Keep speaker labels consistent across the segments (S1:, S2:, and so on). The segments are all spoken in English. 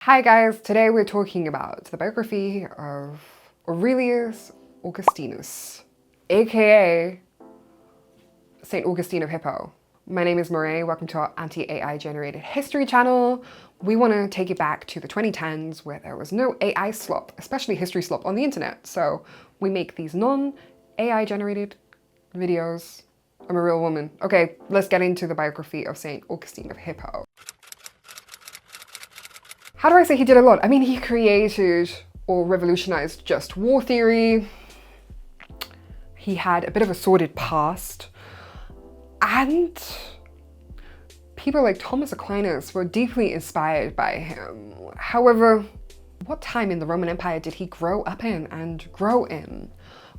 S1: Hi guys, today we're talking about the biography of Aurelius Augustinus, aka St Augustine of Hippo. My name is Moray, welcome to our anti-AI generated history channel. We want to take it back to the 2010s where there was no AI slop, especially history slop on the internet. So we make these non-AI generated videos. I'm a real woman. Okay, let's get into the biography of St Augustine of Hippo. How do I say he did a lot? I mean, he created or revolutionized just war theory. He had a bit of a sordid past. And people like Thomas Aquinas were deeply inspired by him. However, what time in the Roman Empire did he grow up in and grow in?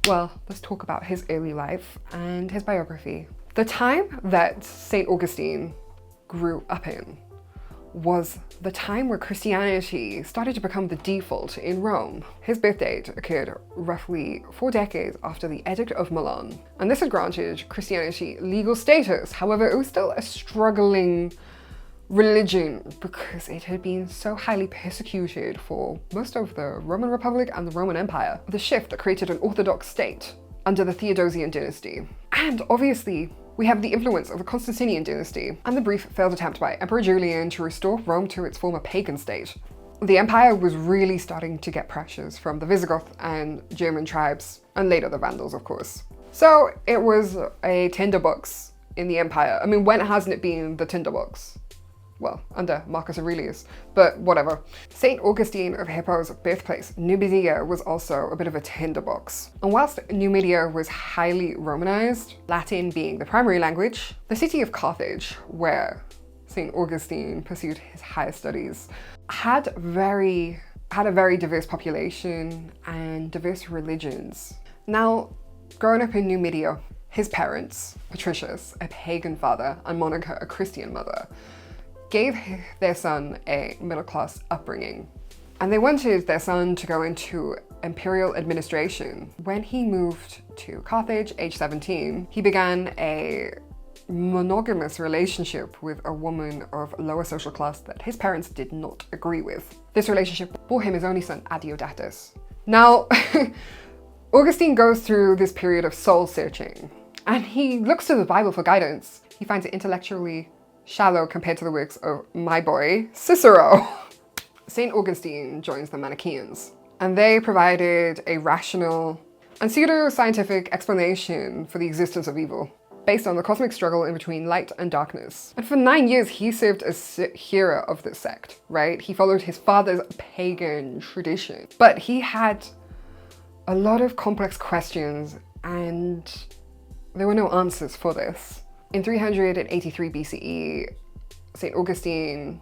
S1: Well, let's talk about his early life and his biography. The time that St. Augustine grew up in was the time where Christianity started to become the default in Rome. His birth date occurred roughly 4 decades after the Edict of Milan, and this had granted Christianity legal status. However, it was still a struggling religion because it had been so highly persecuted for most of the Roman Republic and the Roman Empire. The shift that created an Orthodox state under the Theodosian dynasty. And obviously, we have the influence of the Constantinian dynasty and the brief failed attempt by Emperor Julian to restore Rome to its former pagan state. The empire was really starting to get pressures from the Visigoth and German tribes, and later the Vandals, of course. So it was a tinderbox in the empire. I mean, when hasn't it been the tinderbox? Well, under Marcus Aurelius, but whatever. St. Augustine of Hippo's birthplace, Numidia, was also a bit of a tinderbox. And whilst Numidia was highly Romanized, Latin being the primary language, the city of Carthage, where St. Augustine pursued his higher studies, had a very diverse population and diverse religions. Now, growing up in Numidia, his parents, Patricius, a pagan father, and Monica, a Christian mother, gave their son a middle-class upbringing. And they wanted their son to go into imperial administration. When he moved to Carthage, age 17, he began a monogamous relationship with a woman of lower social class that his parents did not agree with. This relationship bore him his only son, Adeodatus. Now, Augustine goes through this period of soul searching, and he looks to the Bible for guidance. He finds it intellectually shallow compared to the works of my boy, Cicero. St. Augustine joins the Manichaeans, and they provided a rational and pseudo-scientific explanation for the existence of evil, based on the cosmic struggle in between light and darkness. And for 9 years, he served as hero of this sect, right? He followed his father's pagan tradition, but he had a lot of complex questions, and there were no answers for this. In 383 BCE, St. Augustine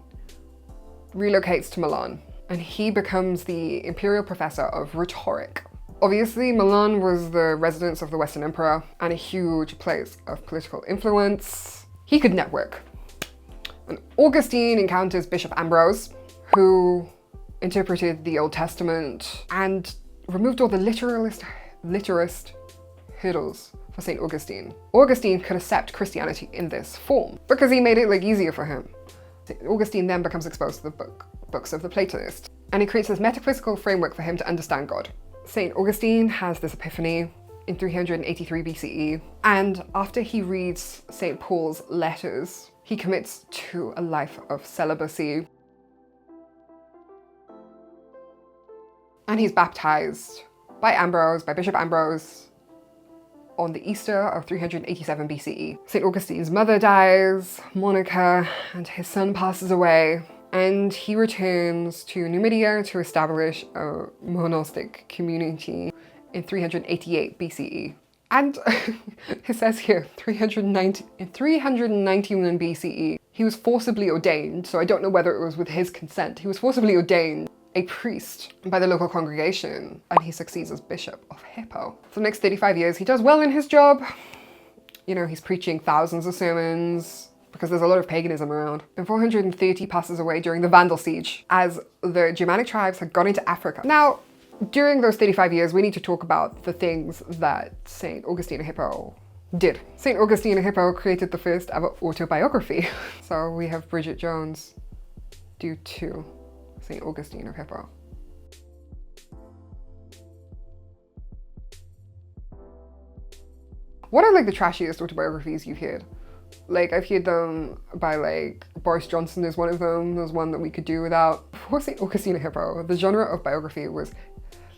S1: relocates to Milan, and he becomes the imperial professor of rhetoric. Obviously, Milan was the residence of the Western Emperor and a huge place of political influence. He could network. And Augustine encounters Bishop Ambrose, who interpreted the Old Testament and removed all the literist hurdles for St. Augustine. Augustine could accept Christianity in this form because he made it easier for him. St. Augustine then becomes exposed to the books of the Platonists, and he creates this metaphysical framework for him to understand God. St. Augustine has this epiphany in 383 BCE, and after he reads St. Paul's letters, he commits to a life of celibacy. And he's baptized by Bishop Ambrose, on the Easter of 387 BCE. St. Augustine's mother dies, Monica, and his son passes away, and he returns to Numidia to establish a monastic community in 388 BCE. And it says here, in 391 BCE, he was forcibly ordained, so I don't know whether it was with his consent, he was forcibly ordained a priest by the local congregation, and he succeeds as Bishop of Hippo. For the next 35 years, he does well in his job. You know, he's preaching thousands of sermons because there's a lot of paganism around. And 430 passes away during the Vandal siege as the Germanic tribes had gone into Africa. Now, during those 35 years, we need to talk about the things that St. Augustine of Hippo did. St. Augustine of Hippo created the first ever autobiography. So we have Bridget Jones do 2. St Augustine of Hippo. What are like the trashiest autobiographies you've heard? Like, I've heard them by like Boris Johnson is one of them. There's one that we could do without. Before St Augustine of Hippo, the genre of biography was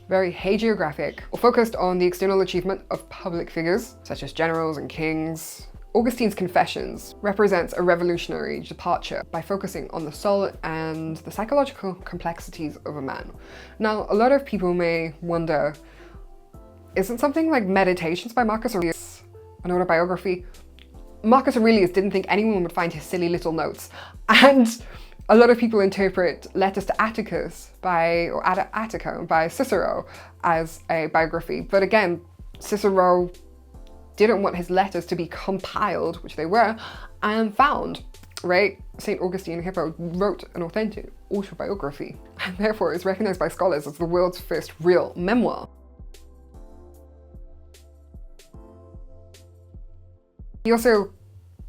S1: very hagiographic, or focused on the external achievement of public figures, such as generals and kings. Augustine's Confessions represents a revolutionary departure by focusing on the soul and the psychological complexities of a man. Now, a lot of people may wonder, isn't something like Meditations by Marcus Aurelius an autobiography? Marcus Aurelius didn't think anyone would find his silly little notes, and a lot of people interpret Letters to Atticus or Attica by Cicero as a biography. But again, Cicero didn't want his letters to be compiled, which they were, and found, right? St. Augustine of Hippo wrote an authentic autobiography, and therefore is recognized by scholars as the world's first real memoir. He also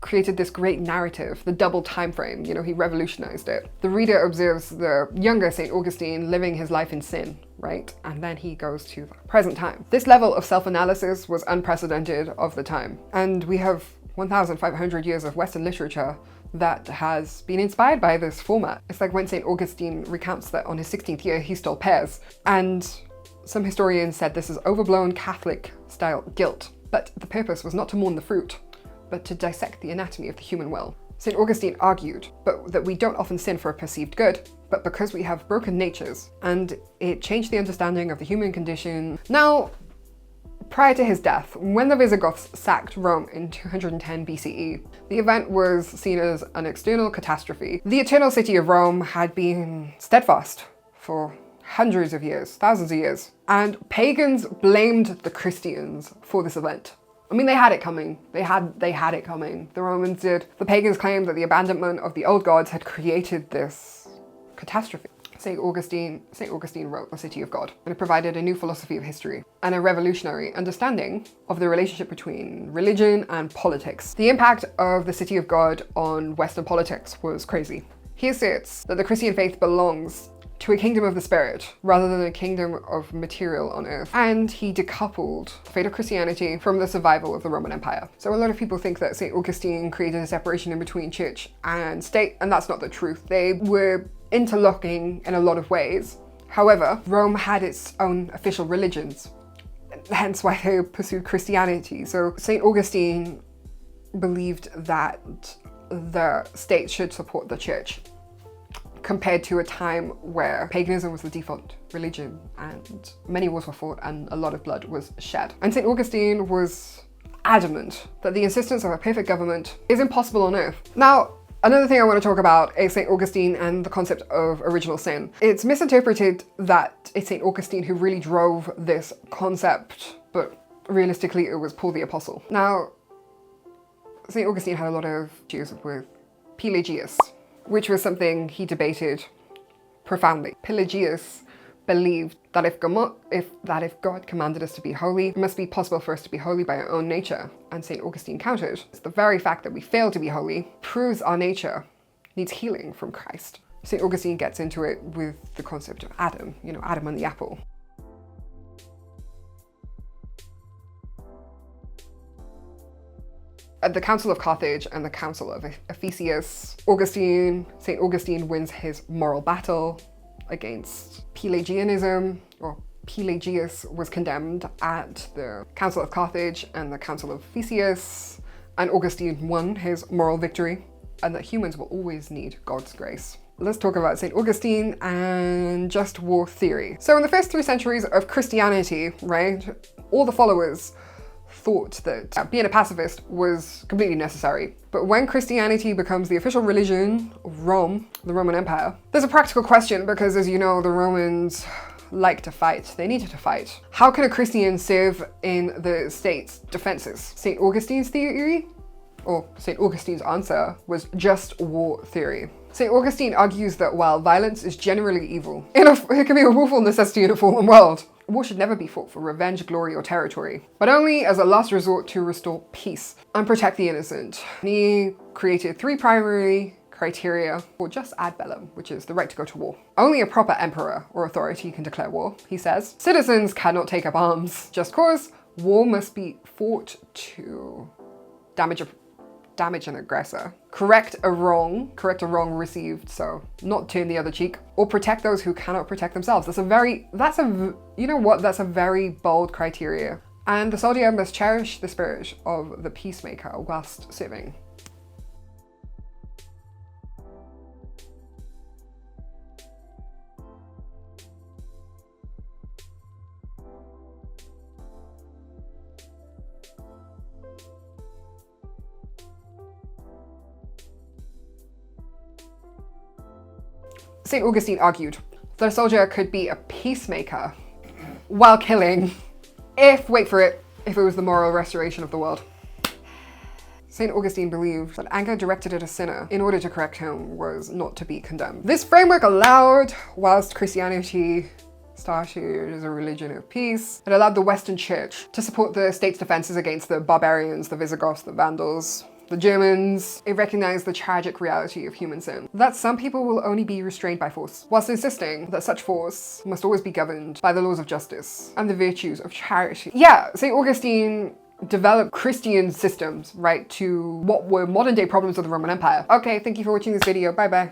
S1: created this great narrative, the double time frame, you know, he revolutionized it. The reader observes the younger St. Augustine living his life in sin, right? And then he goes to the present time. This level of self-analysis was unprecedented of the time. And we have 1,500 years of Western literature that has been inspired by this format. It's like when St. Augustine recounts that on his 16th year he stole pears. And some historians said this is overblown Catholic-style guilt. But the purpose was not to mourn the fruit, but to dissect the anatomy of the human will. St. Augustine argued that we don't often sin for a perceived good, but because we have broken natures, and it changed the understanding of the human condition. Now, prior to his death, when the Visigoths sacked Rome in 210 BCE, the event was seen as an external catastrophe. The eternal city of Rome had been steadfast for hundreds of years, thousands of years, and pagans blamed the Christians for this event. I mean, they had it coming. They had it coming. The Romans did. The pagans claimed that the abandonment of the old gods had created this catastrophe. St. Augustine wrote The City of God, and it provided a new philosophy of history and a revolutionary understanding of the relationship between religion and politics. The impact of The City of God on Western politics was crazy. He asserts that the Christian faith belongs to a kingdom of the spirit rather than a kingdom of material on earth. And he decoupled the fate of Christianity from the survival of the Roman Empire. So a lot of people think that St. Augustine created a separation in between church and state, and that's not the truth. They were interlocking in a lot of ways. However, Rome had its own official religions, hence why they pursued Christianity. So St. Augustine believed that the state should support the church, compared to a time where paganism was the default religion and many wars were fought and a lot of blood was shed. And St. Augustine was adamant that the insistence of a perfect government is impossible on earth. Now, another thing I want to talk about is St. Augustine and the concept of original sin. It's misinterpreted that it's St. Augustine who really drove this concept, but realistically it was Paul the Apostle. Now, St. Augustine had a lot of issues with Pelagius, which was something he debated profoundly. Pelagius believed that if God commanded us to be holy, it must be possible for us to be holy by our own nature. And St. Augustine countered, the very fact that we fail to be holy proves our nature needs healing from Christ. St. Augustine gets into it with the concept of Adam, you know, Adam and the apple. At the Council of Carthage and the Council of Ephesus, St. Augustine wins his moral battle against Pelagianism, or Pelagius was condemned at the Council of Carthage and the Council of Ephesus, and Augustine won his moral victory, and that humans will always need God's grace. Let's talk about St. Augustine and just war theory. So in the first 3 centuries of Christianity, right, all the followers thought that being a pacifist was completely necessary. But when Christianity becomes the official religion of Rome, the Roman Empire, there's a practical question because, as you know, the Romans like to fight. They needed to fight. How can a Christian serve in the state's defenses? St. Augustine's theory, or St. Augustine's answer, was just war theory. St. Augustine argues that while violence is generally evil, it can be a woeful necessity in a fallen world. War should never be fought for revenge, glory, or territory, but only as a last resort to restore peace and protect the innocent. He created 3 primary criteria for jus ad bellum, which is the right to go to war. Only a proper emperor or authority can declare war, he says. Citizens cannot take up arms just cause. War must be fought to damage an aggressor. Correct a wrong received, so not turn the other cheek, or protect those who cannot protect themselves. That's a very bold criteria. And the soldier must cherish the spirit of the peacemaker whilst serving. St. Augustine argued that a soldier could be a peacemaker while killing if, wait for it, if it was the moral restoration of the world. St. Augustine believed that anger directed at a sinner in order to correct him was not to be condemned. This framework allowed, whilst Christianity started as a religion of peace, it allowed the Western Church to support the state's defenses against the barbarians, the Visigoths, the Vandals, the Germans. It recognized the tragic reality of human sin, that some people will only be restrained by force, whilst insisting that such force must always be governed by the laws of justice and the virtues of charity. Yeah, St. Augustine developed Christian systems, right, to what were modern day problems of the Roman Empire. Okay, thank you for watching this video. Bye bye.